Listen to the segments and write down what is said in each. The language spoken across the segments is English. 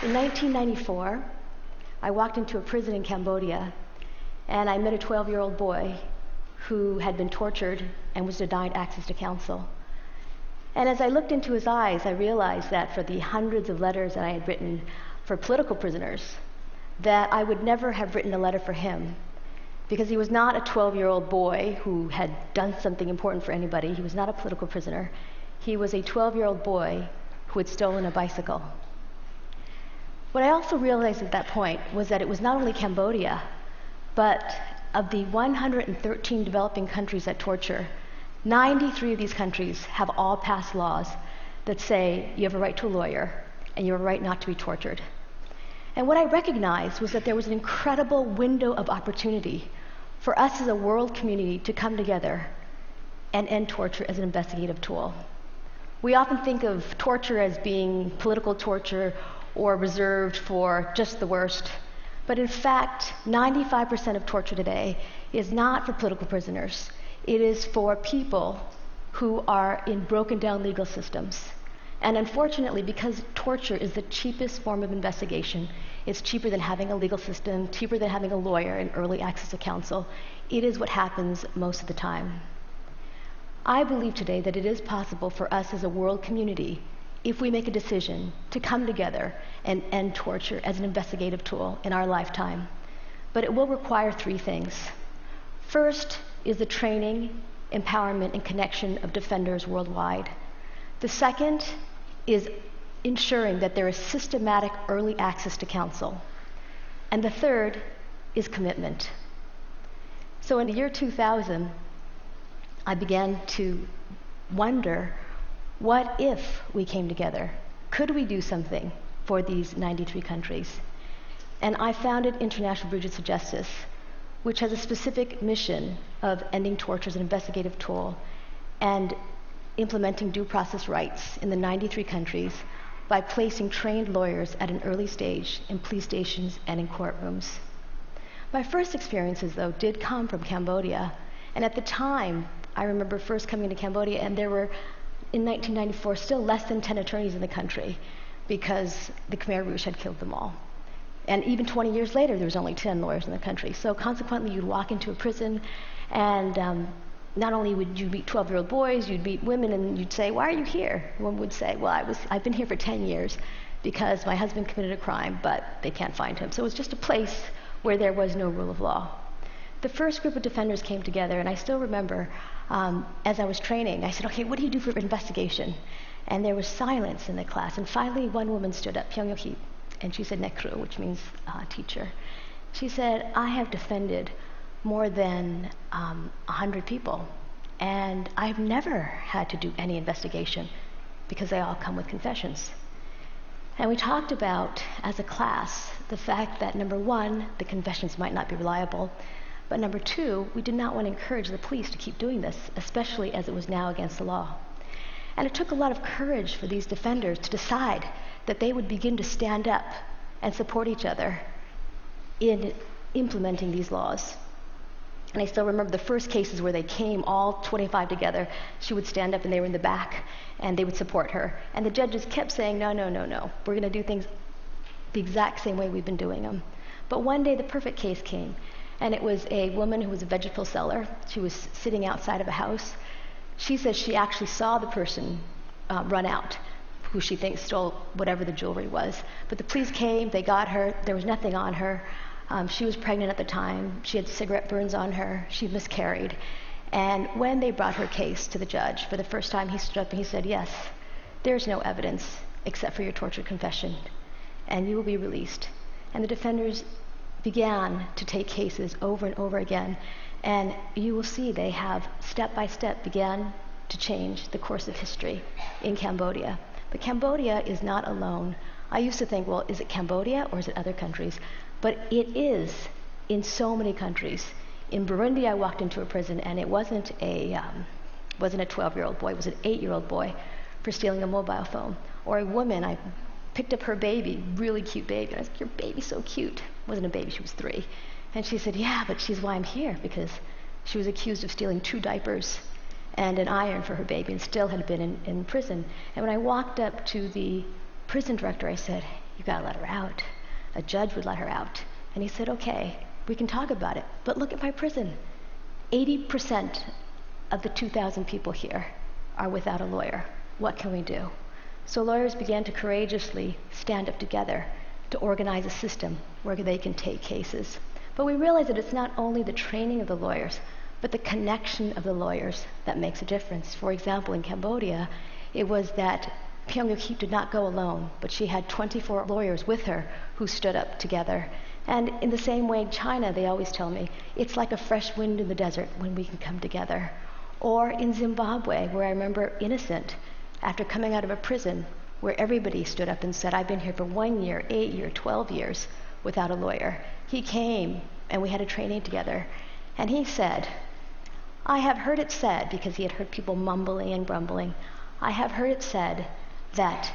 In 1994, I walked into a prison in Cambodia, and I met a 12-year-old boy who had been tortured and was denied access to counsel. And as I looked into his eyes, I realized that for the hundreds of letters that I had written for political prisoners, that I would never have written a letter for him, because he was not a 12-year-old boy who had done something important for anybody. He was not a political prisoner. He was a 12-year-old boy who had stolen a bicycle. What I also realized at that point was that it was not only Cambodia, but of the 113 developing countries that torture, 93 of these countries have all passed laws that say you have a right to a lawyer and you have a right not to be tortured. And what I recognized was that there was an incredible window of opportunity for us as a world community to come together and end torture as an investigative tool. We often think of torture as being political torture or reserved for just the worst. But in fact, 95% of torture today is not for political prisoners. It is for people who are in broken down legal systems. And unfortunately, because torture is the cheapest form of investigation, it's cheaper than having a legal system, cheaper than having a lawyer and early access to counsel. It is what happens most of the time. I believe today that it is possible for us as a world community, if we make a decision to come together and end torture as an investigative tool in our lifetime. But it will require three things. First is the training, empowerment, and connection of defenders worldwide. The second is ensuring that there is systematic early access to counsel. And the third is commitment. So in the year 2000, I began to wonder, what if we came together? Could we do something for these 93 countries? And I founded International Bridges to Justice, which has a specific mission of ending torture as an investigative tool and implementing due process rights in the 93 countries by placing trained lawyers at an early stage in police stations and in courtrooms. My first experiences, though, did come from Cambodia. And at the time, I remember first coming to Cambodia, and there were, in 1994, still less than 10 attorneys in the country because the Khmer Rouge had killed them all. And even 20 years later, there was only 10 lawyers in the country. So consequently, you'd walk into a prison, and not only would you meet 12-year-old boys, you'd meet women, and you'd say, "Why are you here?" One would say, "Well, I've been here for 10 years because my husband committed a crime, but they can't find him." So it was just a place where there was no rule of law. The first group of defenders came together, and I still remember, as I was training, I said, "Okay, what do you do for investigation?" And there was silence in the class, and finally one woman stood up, Pyongyokip, and she said nekru, which means teacher. She said, "I have defended more than 100 people, and I've never had to do any investigation because they all come with confessions." And we talked about, as a class, the fact that, number one, the confessions might not be reliable, but number two, we did not want to encourage the police to keep doing this, especially as it was now against the law. And it took a lot of courage for these defenders to decide that they would begin to stand up and support each other in implementing these laws. And I still remember the first cases where they came, all 25 together. She would stand up, and they were in the back, and they would support her. And the judges kept saying, "No, no, no, no. We're going to do things the exact same way we've been doing them." But one day, the perfect case came, and it was a woman who was a vegetable seller. She was sitting outside of a house. She says she actually saw the person run out, who she thinks stole whatever the jewelry was. But the police came, they got her, there was nothing on her. She was pregnant at the time, she had cigarette burns on her, she miscarried. And when they brought her case to the judge, for the first time he stood up and he said, "Yes, there's no evidence except for your tortured confession, and you will be released." And the defenders began to take cases over and over again, and you will see they have step by step began to change the course of history in Cambodia. But Cambodia is not alone. I used to think, well, is it Cambodia or is it other countries? But it is in so many countries. In Burundi, I walked into a prison, and it wasn't a 12-year-old boy, it was an 8-year-old boy for stealing a mobile phone. Or a woman, I picked up her baby, really cute baby, and I said, "Your baby's so cute." It wasn't a baby, she was 3. And she said, "Yeah, but she's why I'm here," because she was accused of stealing 2 diapers and an iron for her baby and still had been in prison. And when I walked up to the prison director, I said, you gotta let her out. A judge would let her out. And he said, okay, we can talk about it, but look at my prison. 80% of the 2,000 people here are without a lawyer. What can we do? So lawyers began to courageously stand up together to organize a system where they can take cases. But we realized that it's not only the training of the lawyers, but the connection of the lawyers that makes a difference. For example, in Cambodia, it was that Pyong Yuk-hee did not go alone, but she had 24 lawyers with her who stood up together. And in the same way in China, they always tell me, it's like a fresh wind in the desert when we can come together. Or in Zimbabwe, where I remember Innocent, after coming out of a prison, where everybody stood up and said, I've been here for 1 year, 8 years, 12 years without a lawyer. He came and we had a training together. And he said, I have heard it said, because he had heard people mumbling and grumbling, I have heard it said that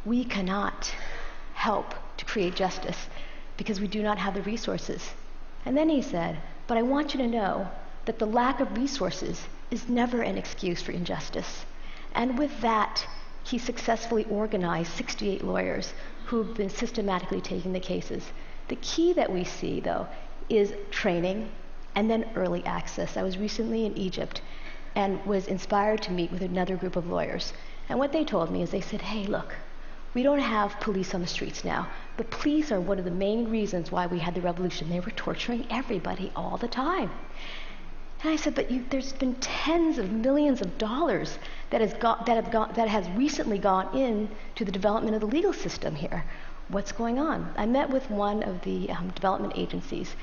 we cannot help to create justice because we do not have the resources. And then he said, but I want you to know that the lack of resources is never an excuse for injustice. And with that, he successfully organized 68 lawyers who've been systematically taking the cases. The key that we see, though, is training and then early access. I was recently in Egypt and was inspired to meet with another group of lawyers. And what they told me is they said, hey, look, we don't have police on the streets now. The police are one of the main reasons why we had the revolution. They were torturing everybody all the time. And I said, but there's been tens of millions of dollars that has recently gone into the development of the legal system here. What's going on? I met with one of the development agencies,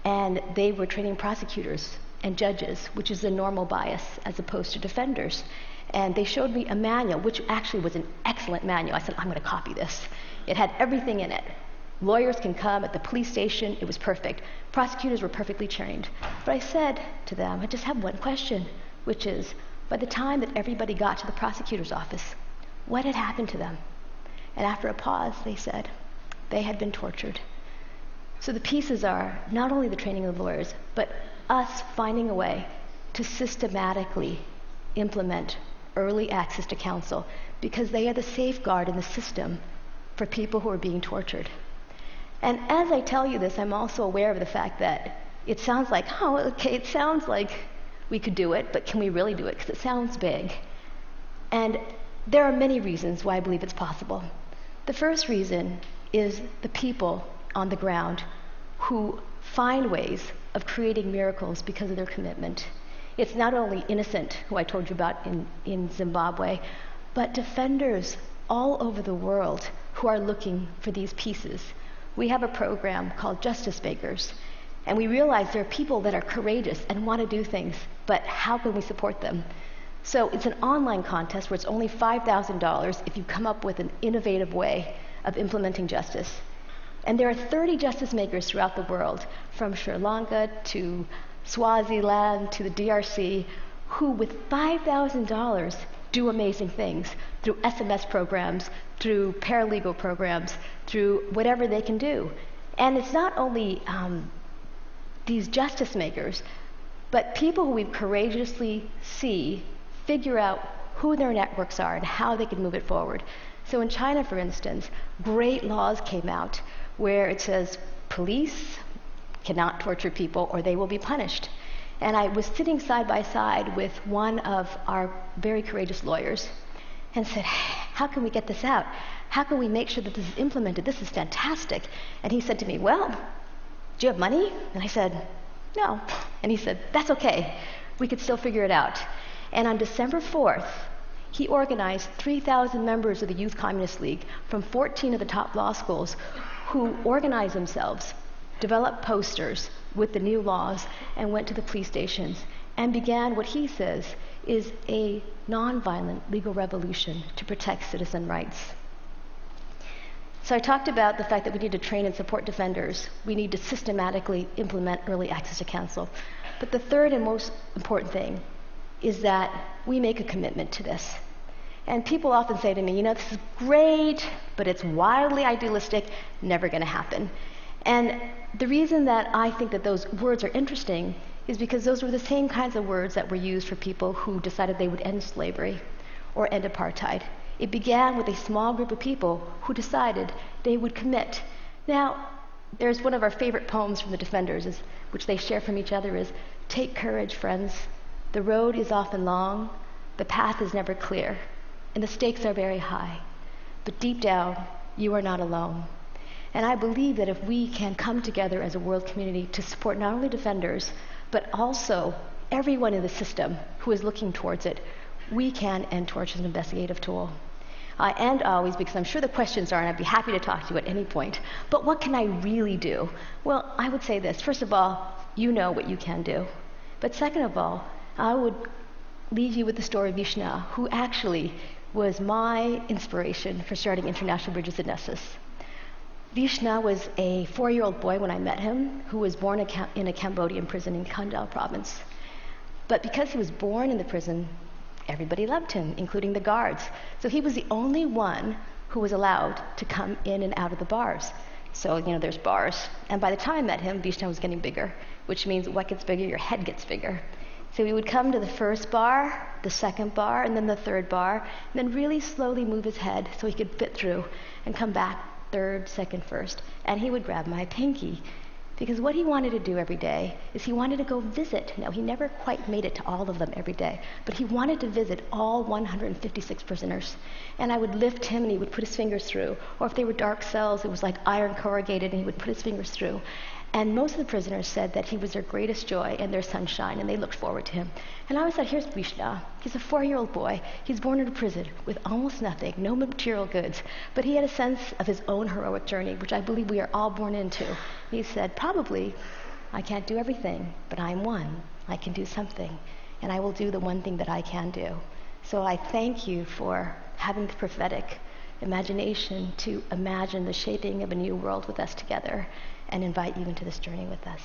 and they were training prosecutors and judges, which is a normal bias as opposed to defenders. And they showed me a manual, which actually was an excellent manual. I said, I'm going to copy this. It had everything in it. Lawyers can come at the police station. It was perfect. Prosecutors were perfectly trained. But I said to them, I just have one question, which is, by the time that everybody got to the prosecutor's office, what had happened to them? And after a pause, they said, they had been tortured. So the pieces are not only the training of the lawyers, but us finding a way to systematically implement early access to counsel, because they are the safeguard in the system for people who are being tortured. And as I tell you this, I'm also aware of the fact that it sounds like, oh, okay, it sounds like we could do it, but can we really do it? Because it sounds big. And there are many reasons why I believe it's possible. The first reason is the people on the ground who find ways of creating miracles because of their commitment. It's not only Innocent, who I told you about in Zimbabwe, but defenders all over the world who are looking for these pieces. We have a program called Justice Makers, and we realize there are people that are courageous and want to do things, but how can we support them? So it's an online contest where it's only $5,000 if you come up with an innovative way of implementing justice. And there are 30 justice makers throughout the world, from Sri Lanka to Swaziland to the DRC, who with $5,000 do amazing things through SMS programs, through paralegal programs, through whatever they can do. And it's not only these justice makers, but people who we courageously see figure out who their networks are and how they can move it forward. So in China, for instance, great laws came out where it says police cannot torture people or they will be punished. And I was sitting side by side with one of our very courageous lawyers and said, how can we get this out? How can we make sure that this is implemented? This is fantastic. And he said to me, well, do you have money? And I said, no. And he said, that's okay. We could still figure it out. And on December 4th, he organized 3,000 members of the Youth Communist League from 14 of the top law schools who organized themselves, developed posters with the new laws, and went to the police stations and began what he says is a nonviolent legal revolution to protect citizen rights. So I talked about the fact that we need to train and support defenders. We need to systematically implement early access to counsel. But the third and most important thing is that we make a commitment to this. And people often say to me, you know, this is great, but it's wildly idealistic, never going to happen. And the reason that I think that those words are interesting is because those were the same kinds of words that were used for people who decided they would end slavery or end apartheid. It began with a small group of people who decided they would commit. Now, there's one of our favorite poems from the Defenders, which they share from each other, is, "Take courage, friends. The road is often long, the path is never clear, and the stakes are very high. But deep down, you are not alone." And I believe that if we can come together as a world community to support not only Defenders, but also everyone in the system who is looking towards it, we can end torture as an investigative tool. And always, because I'm sure the questions are, and I'd be happy to talk to you at any point, but what can I really do? Well, I would say this. First of all, you know what you can do. But second of all, I would leave you with the story of Vishnu, who actually was my inspiration for starting International Bridges in Nessus. Vishnu was a 4-year-old boy when I met him, who was born in a Cambodian prison in Kandal province. But because he was born in the prison, everybody loved him, including the guards. So he was the only one who was allowed to come in and out of the bars. So, there's bars. And by the time I met him, Vishnu was getting bigger, which means what gets bigger, your head gets bigger. So he would come to the first bar, the second bar, and then the third bar, and then really slowly move his head so he could fit through and come back third, second, first. And he would grab my pinky. Because what he wanted to do every day is he wanted to go visit. Now, he never quite made it to all of them every day, but he wanted to visit all 156 prisoners. And I would lift him and he would put his fingers through. Or if they were dark cells, it was like iron corrugated and he would put his fingers through. And most of the prisoners said that he was their greatest joy and their sunshine, and they looked forward to him. And I always thought, here's Vishnu. He's a 4-year-old boy. He's born in a prison with almost nothing, no material goods. But he had a sense of his own heroic journey, which I believe we are all born into. He said, probably, I can't do everything, but I'm one. I can do something, and I will do the one thing that I can do. So I thank you for having the prophetic imagination to imagine the shaping of a new world with us together, and invite you into this journey with us.